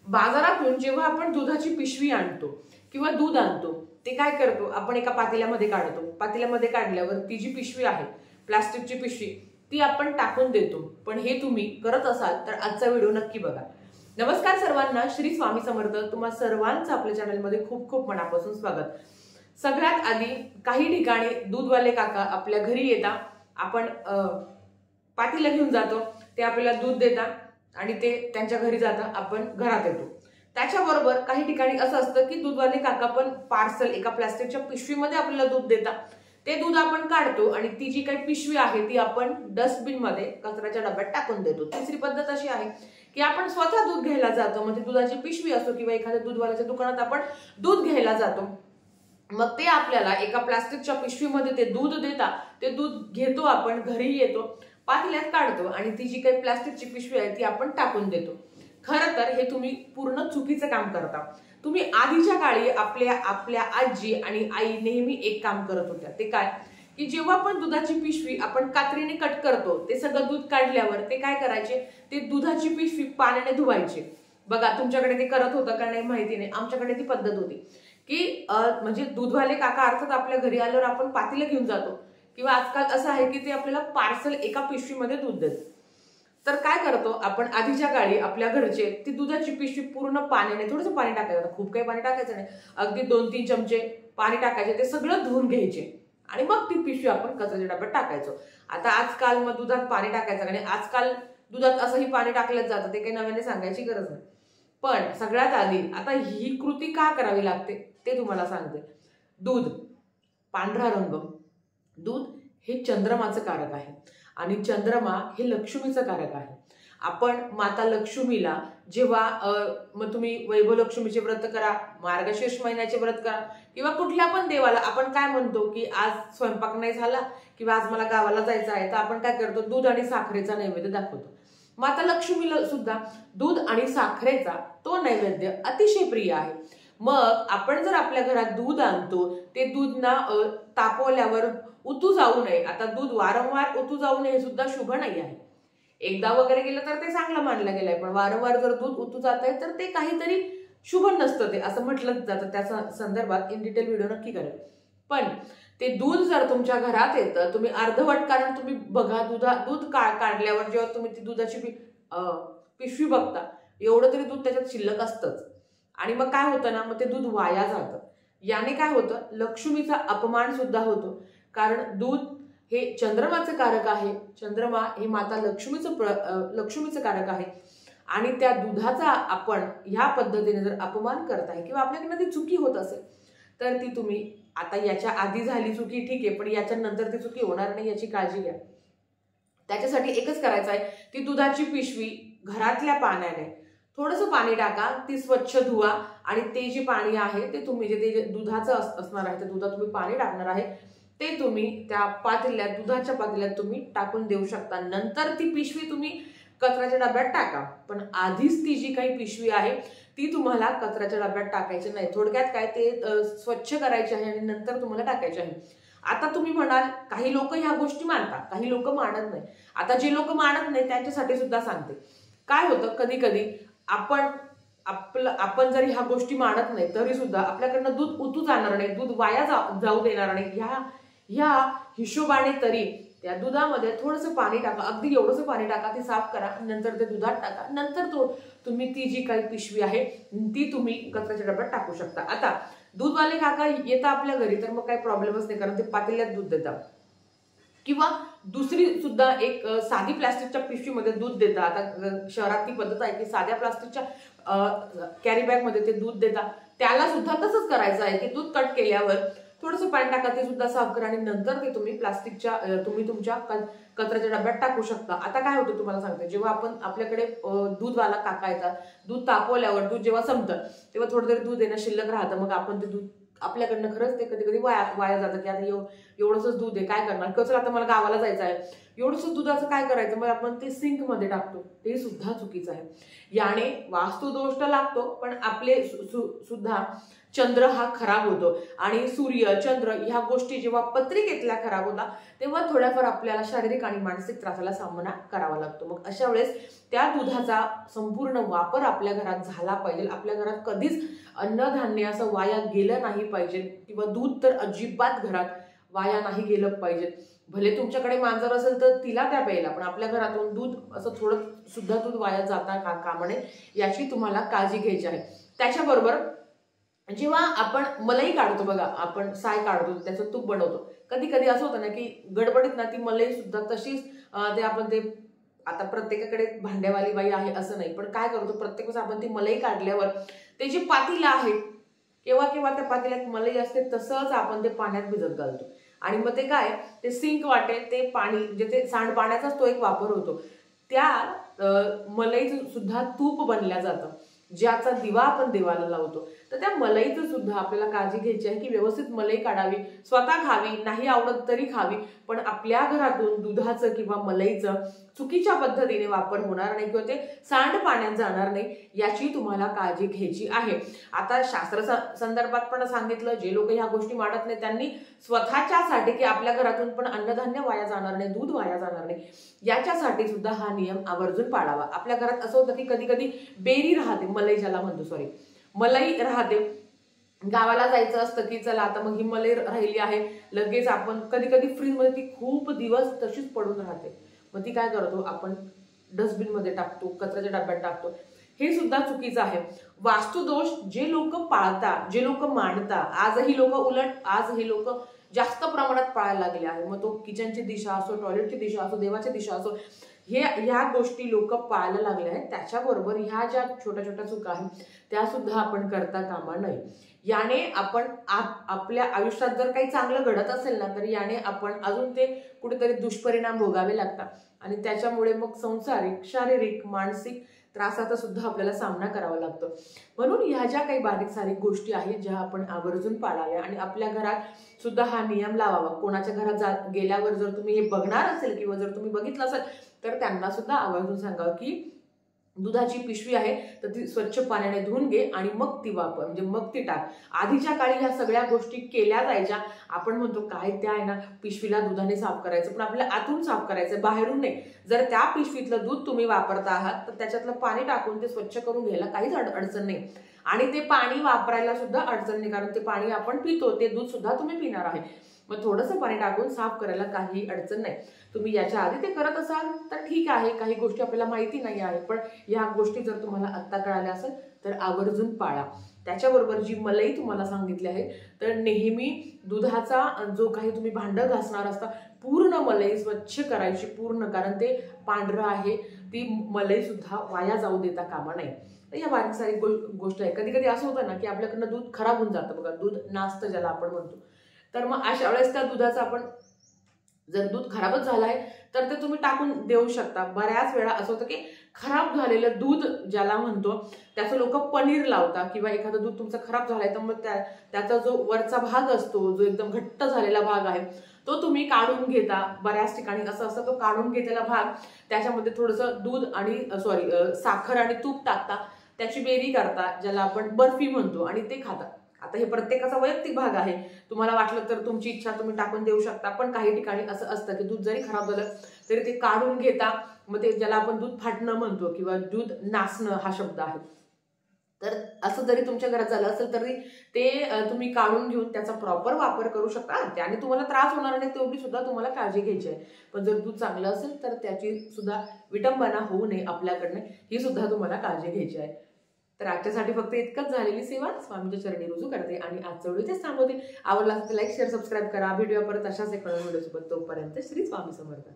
बाजारातून जेव्हा आपण दुधाची पिशवी आणतो किंवा दूध आणतो, ते काय करतो, आपण एका पातेल्यामध्ये काढतो. पातेल्यामध्ये काढल्यावर ती जी पिशवी आहे, प्लास्टिकची पिशवी, ती आपण टाकून देतो. पण हे तुम्ही करत असाल तर आजचा व्हिडिओ नक्की बघा. नमस्कार सर्वांना, श्री स्वामी समर्थ. तुम्हा सर्वांचं आपल्या चॅनलमध्ये खूप खूप मनापासून स्वागत. सगळ्यात आधी काही ठिकाणी दूधवाले काका आपल्या घरी येतात. आपण पातेलं घेऊन जातो, ते आपल्याला दूध देतात आणि ते त्यांच्या घरी जातात, आपण घरात येतो. त्याच्याबरोबर काही ठिकाणी असं असतं की दूधवाले काका पण पार्सल एका प्लास्टिकच्या पिशवीमध्ये आपल्याला दूध देतात. ते दूध आपण काढतो आणि ती जी काही पिशवी आहे ती आपण डस्टबिन मध्ये कचऱ्याच्या डब्यात टाकून देतो. तिसरी पद्धत अशी आहे की आपण स्वतः दूध घ्यायला जातो, म्हणजे दुधाची पिशवी असो किंवा एखाद्या दूधवाल्याच्या दुकानात आपण दूध घ्यायला जातो. मग ते आपल्याला एका प्लास्टिकच्या पिशवीमध्ये ते दूध देतात. ते दूध घेतो, आपण घरी येतो, पातेल्यात काढतो आणि ती जी काही प्लास्टिकची पिशवी आहे ती आपण टाकून देतो. खरं तर हे तुम्ही पूर्ण चुकीचं काम करता. तुम्ही आधीच्या काळी आपल्या आजी आणि आई नेहमी एक काम करत होत्या. ते काय की जेव्हा पण दुधाची पिशवी आपण कात्रीने कट करतो, ते सगळं दूध काढल्यावर ते काय करायचे, ते दुधाची पिशवी पाण्याने धुवायचे. बघा, तुमच्याकडे ते करत होतं का नाही माहिती नाही, आमच्याकडे ती पद्धत होती की म्हणजे दूधवाले काका अर्थात आपल्या घरी आल्यावर आपण पातेलं घेऊन जातो, किंवा आजकाल असं आहे की ते आपल्याला पार्सल एका पिशवीमध्ये दूध देतात. तर काय करतो आपण, आधीच्या काळी आपल्या घरचे ती दुधाची पिशवी पूर्ण पाण्याने, थोडंसं पाणी टाकायचं, खूप काही पाणी टाकायचं नाही, अगदी 2-3 चमचे पाणी टाकायचे, ते सगळं धुवून घ्यायचे आणि मग ती पिशवी आपण कचऱ्याच्या डब्यात टाकायचो. आता आजकाल मग दुधात पाणी टाकायचं आणि आजकाल दुधात असंही पाणी टाकलं जातं, ते काही नव्याने सांगायची गरज नाही. पण सगळ्यात आधी आता ही कृती का करावी लागते ते तुम्हाला सांगते. दूध, पांढरा रंग, दूध हे चंद्रमाचं कारक आहे आणि चंद्रमा हे लक्ष्मीचं कारक आहे. आपण माता लक्ष्मीला जेव्हा मग तुम्ही वैभवलक्ष्मीचे व्रत करा, मार्गशीर्ष महिन्याचे व्रत करा, किंवा कुठल्या पण देवाला आपण काय म्हणतो की आज स्वयंपाक नाही झाला किंवा आज मला गावाला जायचं आहे, तर आपण काय करतो, दूध आणि साखरेचा नैवेद्य दाखवतो. माता लक्ष्मीला सुद्धा दूध आणि साखरेचा तो नैवेद्य अतिशय प्रिय आहे. मग आपण जर आपल्या घरात दूध आणतो, ते दूध ना तापवल्यावर उतू जाऊ नये. आता दूध वारंवार उतू जाऊ नये हे सुद्धा शुभ नाही आहे. एकदा वगैरे गेलं तर ते चांगलं मानलं गेलंय, पण वारंवार जर दूध उतू जात आहे तर ते काहीतरी शुभ नसतं, ते असं म्हटलं जातं. त्याच्या संदर्भात इन डिटेल व्हिडिओ नक्की करेल. पण ते दूध जर तुमच्या घरात येतं, तुम्ही अर्धवट, कारण तुम्ही बघा दूध काढल्यावर जेव्हा तुम्ही ती दुधाची पिशवी बघता, एवढं तरी दूध त्याच्यात शिल्लक असतंच. आणि मग काय होतं ना, मग ते दूध वाया जातं. याने काय होतं, लक्ष्मीचा अपमान सुद्धा होतो. कारण दूध हे चंद्रमाचं कारक आहे. चंद्रमा हे माता लक्ष्मीचं कारक आहे आणि त्या दुधाचा आपण ह्या पद्धतीने जर अपमान करत आहे किंवा आपल्याकडनं ती चुकी होत असेल, तर ती तुम्ही, आता याच्या आधी झाली चुकी ठीक आहे, पण याच्या नंतर ती चुकी होणार नाही याची काळजी घ्या. त्याच्यासाठी एकच करायचं आहे, ती दुधाची पिशवी घरातल्या पाण्याने, थोडंसं पाणी टाका, ती स्वच्छ धुवा आणि ते जे पाणी आहे ते तुम्ही जे दुधाचं असणार आहे, ते दुधात तुम्ही पाणी टाकणार आहे, ते तुम्ही त्या पातेल्यात, दुधाच्या पातेल्यात तुम्ही टाकून देऊ शकता. नंतर ती पिशवी तुम्ही कचऱ्याच्या डब्यात टाका, पण आधीच ती जी काही पिशवी आहे ती तुम्हाला कचऱ्याच्या डब्यात टाकायची नाही. थोडक्यात काय, ते स्वच्छ करायचे आहे आणि नंतर तुम्हाला टाकायचे आहे. आता तुम्ही म्हणाल, काही लोक ह्या गोष्टी मानतात, काही लोक मानत नाही. आता जे लोक मानत नाही त्यांच्यासाठी सुद्धा सांगते. काय होतं, कधी कधी आपण जरी ह्या गोष्टी मानत नाही तरी सुद्धा आपल्याकडनं दूध उतू जाणार नाही, दूध वाया जाऊ देणार नाही, ह्या हिशोबाने तरी त्या दुधामध्ये थोडंसं पाणी टाका, अगदी एवढंसं पाणी टाका, ती साफ करा, नंतर ते दुधात टाका, नंतर तुम्ही ती जी काही पिशवी आहे ती तुम्ही कचऱ्याच्या डब्यात टाकू शकता. आता दूधवाले काका येतात आपल्या घरी तर मग काही प्रॉब्लेमच नाही, कारण ते पातेल्यात दूध देतात. किंवा दुसरी सुद्धा एक साधी प्लास्टिकच्या पिशवीमध्ये दूध देतात. आता शहरात ती पद्धत आहे की साध्या प्लास्टिकच्या कॅरी बॅग मध्ये ते दूध देतात. त्याला सुद्धा तसंच करायचं आहे की दूध कट केल्यावर थोडंसं पाणी टाका, ते सुद्धा साफ करा आणि नंतर ते तुम्ही तुम्ही तुमच्या कचऱ्याच्या डब्यात टाकू शकता. आता काय होतं तुम्हाला सांगते, जेव्हा आपण आपल्याकडे दूधवाला काका येतात, दूध तापवल्यावर दूध जेव्हा संपतं तेव्हा थोडं तरी दूध येणं शिल्लक राहतं. मग आपण ते दूध आपल्याकडनं खरंच ते कधी कधी वाया जातं की आता एवढंच दूध आहे, काय करणार, कसं आता मला गावाला जायचं आहे, एवढंसं दुधाचं काय करायचं, मग आपण ते सिंक मध्ये टाकतो, ते सुद्धा चुकीचं आहे. याने वास्तुदोष तर लागतो, पण आपले सुद्धा चंद्र हा खराब होतो आणि सूर्य चंद्र ह्या गोष्टी जेव्हा पत्रिकेतल्या खराब होता तेव्हा थोड्याफार आपल्याला शारीरिक आणि मानसिक त्रासाला सामना करावा लागतो. मग अशा वेळेस त्या दुधाचा संपूर्ण वापर आपल्या घरात झाला पाहिजे. आपल्या घरात कधीच अन्नधान्य असं वाया गेलं नाही पाहिजे, किंवा दूध तर अजिबात घरात वाया नाही गेलं पाहिजे. भले तुमच्याकडे मांजर असेल तर तिला त्या प्यायला, पण आपल्या घरातून दूध असं थोडं सुद्धा दूध वाया जाता कामा नये, याची तुम्हाला काळजी घ्यायची आहे. त्याच्याबरोबर जेव्हा आपण मलाई काढतो बघा, आपण साय काढतो, त्याचं तूप बनवतो, कधी कधी असं होतं ना की गडबडीत ना ती मलाई सुद्धा तशीच ते आपण ते, आता प्रत्येकाकडे भांड्यावाली बाई आहे असं नाही, पण काय करतो प्रत्येक वेळेस आपण ती मलाई काढल्यावर ते जे पातेलं आहे, केव्हा केव्हा त्या पातेल्यात मलाई असते तसंच आपण ते पाण्यात भिजत घालतो, आणि मग ते काय, ते सिंक वाटेल ते पाणी, म्हणजे ते सांडपाण्याचाच तो एक वापर होतो. त्या मलाईचं सुद्धा तूप बनल्या जातं, ज्याचा दिवा आपण देवाला लावतो. तर त्या मलाईचं सुद्धा आपल्याला काळजी घ्यायची आहे की व्यवस्थित मलाई काढावी, स्वतः खावी, नाही आवडत तरी खावी, पण आपल्या घरातून दुधाचं किंवा मलाईचं चुकीच्या पद्धतीने वापर होणार नाही, किंवा ते सांडपाण्यात जाणार नाही, याची तुम्हाला काळजी घ्यायची आहे. आता शास्त्र संदर्भात पण सांगितलं, जे लोक ह्या गोष्टी मांडत नाही त्यांनी स्वतःच्यासाठी की आपल्या घरातून पण अन्नधान्य वाया जाणार नाही, दूध वाया जाणार नाही, याच्यासाठी सुद्धा हा नियम आवर्जून पाळावा. आपल्या घरात असं होतं की कधी कधी बेरी राहते, मलाई ज्याला म्हणतो, मलाई राहते, गावाला जायचं असतं की चला आता मग ही मलाई राहिली आहे, लगेच आपण कधी कधी फ्रीज मध्ये ती खूप दिवस तशीच पडून राहते, मग ती काय करतो आपण डस्टबिन मध्ये टाकतो, कचऱ्याच्या डब्यात टाकतो, हे सुद्धा चुकीचं आहे. वास्तुदोष जे लोक पाळतात, जे लोक मांडतात, आजही लोक उलट, आज हे लोक जास्त प्रमाणात पाळायला लागले आहे. मग तो किचनची दिशा असो, टॉयलेटची दिशा असो, देवाची दिशा असो, ह्या गोष्टी लोक पाळायला लागले आहेत. त्याच्याबरोबर ह्या ज्या छोट्या छोट्या चुका आहेत त्या सुद्धा आपण करता कामा नये. याने आपण आपल्या आयुष्यात जर काही चांगलं घडत असेल ना, तर याने आपण अजून ते कुठेतरी दुष्परिणाम भोगावे लागतात, आणि त्याच्यामुळे मग संसारिक, शारीरिक, मानसिक त्रासाचा सुद्धा आपल्याला सामना करावा लागतो. म्हणून ह्या ज्या काही बारीक सारीक गोष्टी आहेत ज्या आपण आवर्जून पाळाव्या, आणि आपल्या घरात सुद्धा हा नियम लावावा. कोणाच्या घरात गेल्यावर जर तुम्ही हे बघणार असेल किंवा जर तुम्ही बघितलं असेल तर त्यांना सुद्धा आवर्जून सांगावं की दुधाची पिशवी आहे तर ती स्वच्छ पाण्याने धुवून घे आणि मग ती वापर, म्हणजे मग ती टाक. आधीच्या काळी ह्या सगळ्या गोष्टी केल्या जायच्या. आपण म्हणतो काय त्या आहे ना पिशवीला दुधाने साफ करायचं, पण आपल्याला आतून साफ करायचं, बाहेरून नाही. जर त्या पिशवीतलं दूध तुम्ही वापरता आहात तर त्याच्यातलं पाणी टाकून ते स्वच्छ करून घ्यायला काहीच अडचण नाही, आणि ते पाणी वापरायला सुद्धा अडचण नाही, कारण ते पाणी आपण पितो, ते दूध सुद्धा तुम्ही पिणार आहे. मग थोडंसं पाणी टाकून साफ करायला काही अडचण नाही. तुम्ही याच्या आधी ते करत असाल तर ठीक आहे, काही गोष्टी आपल्याला माहिती नाही आहे, पण या गोष्टी जर तुम्हाला आत्ता कळाल्या असेल तर आवर्जून पाळा. त्याच्याबरोबर जी मलाई तुम्हाला सांगितली आहे, तर नेहमी दुधाचा जो काही तुम्ही भांडं घासणार असता पूर्ण मलाई स्वच्छ करायची पूर्ण, कारण ते पांढरं आहे, ती मलाई सुद्धा वाया जाऊ देता कामा नये. तर या बारीक सारी गोष्ट आहे. कधी कधी असं होतं ना की आपल्याकडनं दूध खराब होऊन जातं बघा, दूध नासतं ज्याला आपण म्हणतो, तर मग अशा वेळेस त्या दुधाचं आपण जर दूध खराबच झालं आहे तर ते तुम्ही टाकून देऊ शकता. बऱ्याच वेळा असं होतं की खराब झालेलं दूध ज्याला म्हणतो त्याचं लोक पनीर लावतात, किंवा एखादं दूध तुमचं खराब झालंय तर मग त्याचा जो वरचा भाग असतो, जो एकदम घट्ट झालेला भाग आहे तो तुम्ही काढून घेता. बऱ्याच ठिकाणी असं असतं, तो काढून घेतलेला भाग त्याच्यामध्ये थोडंसं दूध आणि साखर आणि तूप टाकता, त्याची बेरी करता, ज्याला आपण बर्फी म्हणतो, आणि ते खाता. आता हे प्रत्येकाचा वैयक्तिक भाग आहे, तुम्हाला वाटलं तर तुमची इच्छा तुम्ही टाकून देऊ शकता, पण काही ठिकाणी असं असतं की दूध जरी खराब झालं तरी ते काढून घेता, मग ते ज्याला आपण दूध फाटणं म्हणतो किंवा दूध नासणं हा शब्द आहे. तर असं जरी तुमच्या घरात झालं असेल तरी ते तुम्ही काढून घेऊन त्याचा प्रॉपर वापर करू शकता, त्याने तुम्हाला त्रास होणार नाही, तेवढी सुद्धा तुम्हाला काळजी घ्यायची आहे. पण जर दूध चांगलं असेल तर त्याची सुद्धा विटंबना होऊ नये आपल्याकडनं, ही सुद्धा तुम्हाला काळजी घ्यायची आहे. तर आजच्यासाठी फक्त इतकंच. झालेली सेवा स्वामींच्या चरणी रुजू करते आणि आजचा व्हिडिओ इथेच थांबवते. आवडला असेल तर लाईक शेअर सबस्क्राईब करा. भेटूया परत अशाच एक नवीन व्हिडिओ सोबत. तोपर्यंत श्री स्वामी समर्थ.